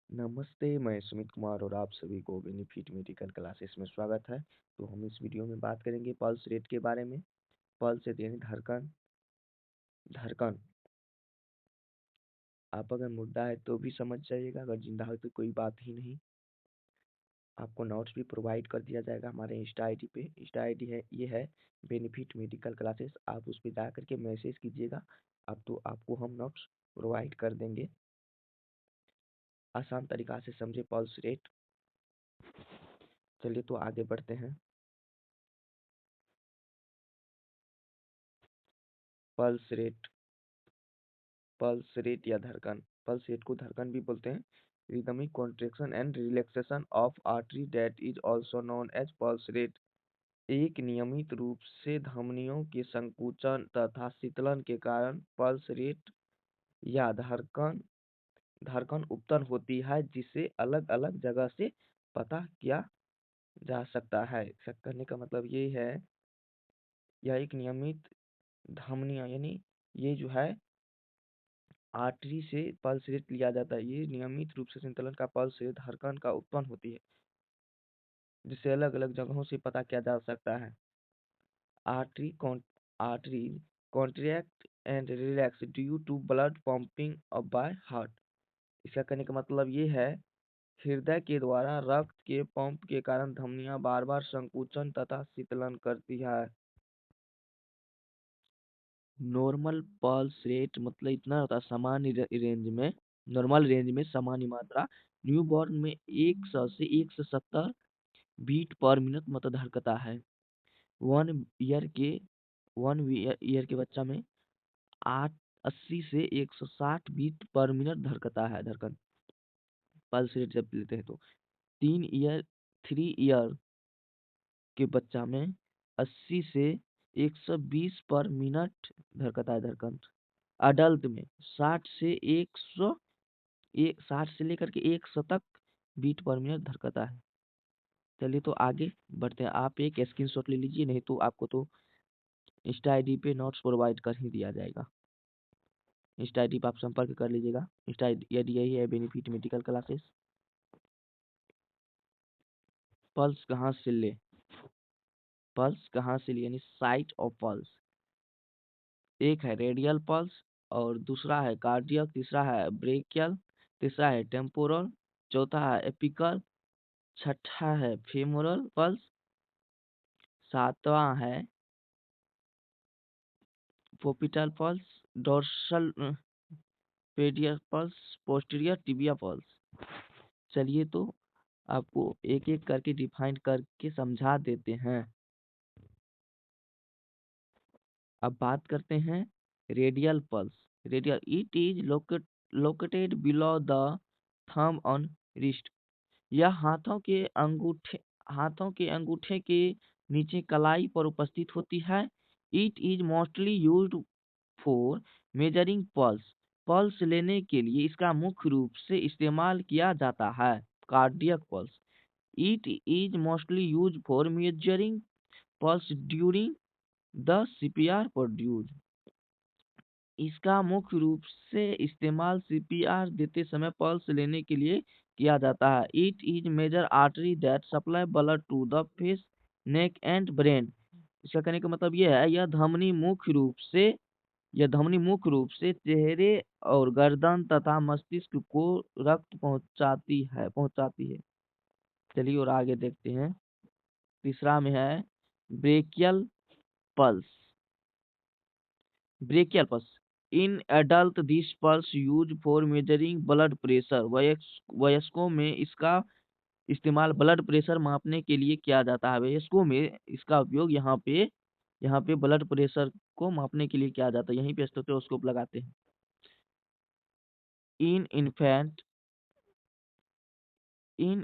नमस्ते, मैं सुमित कुमार और आप सभी को बेनिफिट मेडिकल क्लासेस में स्वागत है। तो हम इस वीडियो में बात करेंगे पल्स रेट के बारे में। पल्स रेट यानी धड़कन। धड़कन आप अगर मुर्दा है तो भी समझ जाइएगा, अगर जिंदा हो तो कोई बात ही नहीं। आपको नोट्स भी प्रोवाइड कर दिया जाएगा हमारे इंस्टा आईडी पे। इंस्टा आईडी है ये है बेनिफिट मेडिकल क्लासेस। आप उस पर जा करके मैसेज कीजिएगा, अब तो आपको हम नोट्स प्रोवाइड कर देंगे। आसान तरीका से समझे पल्स रेट। चलिए तो आगे बढ़ते हैं। पल्स रेट, पल्स रेट या धड़कन। पल्स रेट को धड़कन भी बोलते हैं। Rhythmic contraction and relaxation of artery that is also known as pulse rate. एक नियमित रूप से धमनियों के संकुचन तथा शीतलन के कारण पल्स रेट या धड़कन धड़कन उत्पन्न होती है, जिसे अलग अलग जगह से पता किया जा सकता है। इसका कहने का मतलब ये है, यह एक नियमित धमनियां यानी ये जो है आर्टरी से पल्स रेट लिया जाता है। ये नियमित रूप से संतुलन का पल्स रेट धड़कन का उत्पन्न होती है, जिसे अलग अलग जगहों से पता किया जा सकता है। Artery artery contract and relax due to blood pumping up by heart. इसका कहने का मतलब ये है, हृदय के द्वारा रक्त के पंप के कारण धमनियां बार बार संकुचन तथा शीतलन करती है। नॉर्मल पल्स रेट मतलब इतना होता है सामान्य रेंज में, नॉर्मल रेंज में सामान्य मात्रा। न्यूबॉर्न में 100 से 170 बीट पर मिनट मतलब धड़कता है। वन ईयर के वन ईयर के बच्चा में 80 से 160 बीट पर मिनट धड़कता है धड़कन। पल्स रेट जब लेते हैं तो 3 ईयर के बच्चा में 80 से 120 पर मिनट धड़कता है धड़कन। अडल्ट में 60 से लेकर के 100 तक बीट पर मिनट धड़कता है। चलिए तो आगे बढ़ते हैं। आप एक स्क्रीनशॉट ले लीजिए, नहीं तो आपको तो इंस्टा आईडी पे नोट्स प्रोवाइड कर ही दिया जाएगा। इंस्टा आईडी पे आप संपर्क कर लीजिएगा। इंस्टा आईडी यही है, बेनिफिट मेडिकल क्लासेस। पल्स कहाँ से ले, पल्स कहाँ से ले यानी साइट ऑफ पल्स। एक है रेडियल पल्स और दूसरा है कार्डियक, तीसरा है ब्रेकियल, तीसरा है टेम्पोरल, चौथा है एपिकल, छठा है फेमोरल पल्स, सातवां है popliteal pulse, dorsal pedial pulse, posterior tibia pulse. चलिए तो आपको एक एक करके डिफाइन करके समझा देते हैं। अब बात करते हैं radial pulse. Radial it is located below the thumb on wrist. यह हाथों के अंगूठे के नीचे कलाई पर उपस्थित होती है। It is mostly used for measuring pulse. Pulse लेने के लिए इसका मुख्य रूप से इस्तेमाल किया जाता है। Cardiac pulse it is mostly used for measuring pulse during the CPR produce. इसका मुख्य रूप से इस्तेमाल सीपीआर देते समय पल्स लेने के लिए किया जाता है। It is major artery that supply blood to the face, neck and brain. इसका कहने का मतलब यह है, यह धमनी मुख्य रूप से चेहरे और गर्दन तथा मस्तिष्क को रक्त पहुंचाती है। चलिए और आगे देखते हैं। तीसरा में है brachial pulse. Brachial pulse in adult this pulse use for measuring blood pressure. वयस्कों में इसका इस्तेमाल ब्लड प्रेशर मापने के लिए किया जाता है। वयस्कों में इसका उपयोग यहाँ पे ब्लड प्रेशर को मापने के लिए किया जाता है। यहीं पे स्टेथोस्कोप लगाते हैं। इन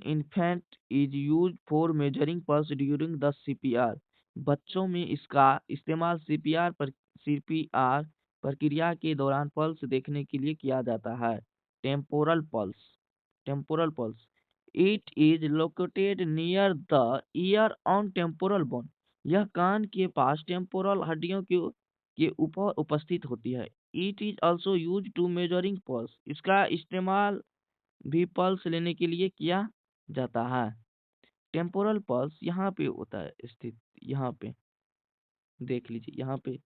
infant is use for measuring pulse during the CPR. बच्चों में इसका इस्तेमाल सीपीआर प्रक्रिया के दौरान पल्स देखने के लिए किया जाता है। Temporal pulse it is located near the year on temporal bone. यह कान के पास टेम्पोरल हड्डियों के ऊपर उपस्थित होती है। It is also use to measuring pulse. इसका इस्तेमाल भी पल्स लेने के लिए किया जाता है। टेम्पोरल पल्स यहाँ पे होता है स्थित, यहाँ पे देख लीजिए यहाँ पे।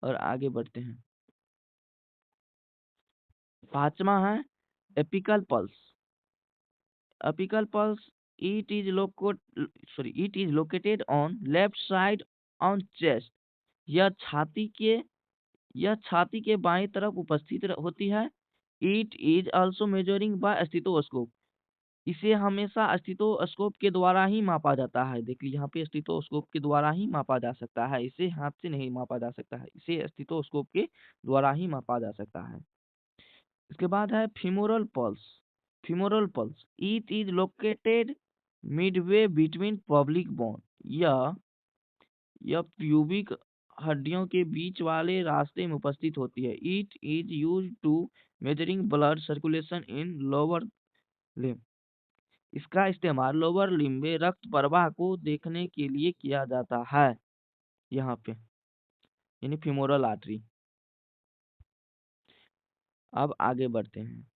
और आगे बढ़ते हैं। पांचवा है apical pulse. Apical pulse, it is located on left side on chest। यह छाती के यह छाती के बाएं तरफ उपस्थित होती है। It is also measuring by stethoscope। इसे हमेशा स्टेथोस्कोप के द्वारा ही मापा जाता है। देखिए यहाँ पे स्टेथोस्कोप के द्वारा ही मापा जा सकता है, इसे हाथ से नहीं मापा जा सकता है, इसे स्टेथोस्कोप के द्वारा ही मापा जा सकता है। इसके बाद है femoral pulse. Femoral pulse, it is located midway between public bone. यह प्यूबिक हड्डियों के बीच वाले रास्ते में उपस्थित होती है। It is use to measuring blood circulation in lower limb. इसका इस्तेमाल लोअर लिम्ब में रक्त प्रवाह को देखने के लिए किया जाता है, यहाँ पे यानी फीमोरल आर्टरी। अब आगे बढ़ते हैं।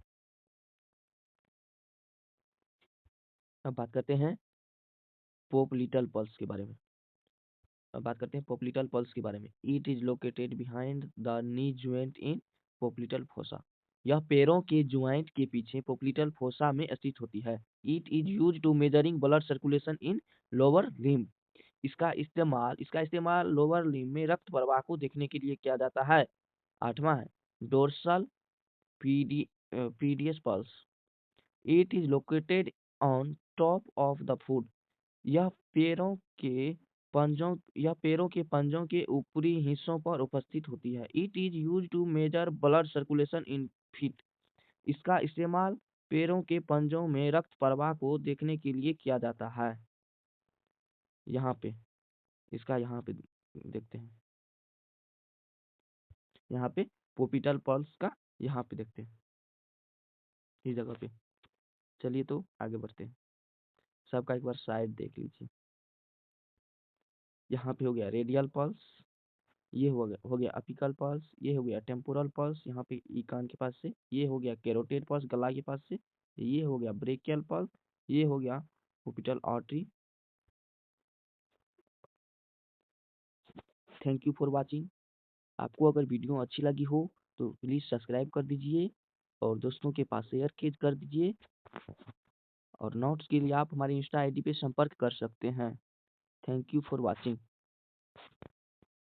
अब बात करते हैं पोप्लिटल पल्स के बारे में। अब बात करते हैं पोप्लिटल पल्स के बारे में। It is located behind the knee joint in popliteal fossa. यह पैरों के ज्वाइंट के पीछे पोप्लिटल फोसा में स्थित होती है। It is use to measuring blood circulation in lower limb. इसका इस्तेमाल लोअर लिम्ब में रक्त प्रवाह को देखने के लिए किया जाता है। आठवां है dorsal pedis pulse. It is located on top of the foot. यह पैरों के पंजों के ऊपरी हिस्सों पर उपस्थित होती है। It is use to measure blood circulation in feet. इसका इस्तेमाल पैरों के पंजों में रक्त प्रवाह को देखने के लिए किया जाता है। यहाँ पे यहाँ पे देखते हैं। यहाँ पे पोपिटल पल्स का यहाँ पे देखते हैं, इस जगह पे। चलिए तो आगे बढ़ते हैं। सबका एक बार साइड देख लीजिए। यहाँ पे हो गया रेडियल पल्स, ये हो गया अपिकल पल्स, ये हो गया टेम्पोरल पल्स यहाँ पे ई कान के पास से, ये हो गया कैरोटिड पल्स गला के पास से, ये हो गया ब्रेकियल पल्स, ये हो गया popliteal artery. Thank you for watching. आपको अगर वीडियो अच्छी लगी हो तो प्लीज़ सब्सक्राइब कर दीजिए और दोस्तों के पास शेयर कर दीजिए। और नोट्स के लिए आप हमारी इंस्टा आईडी पे संपर्क कर सकते हैं। Thank you for watching.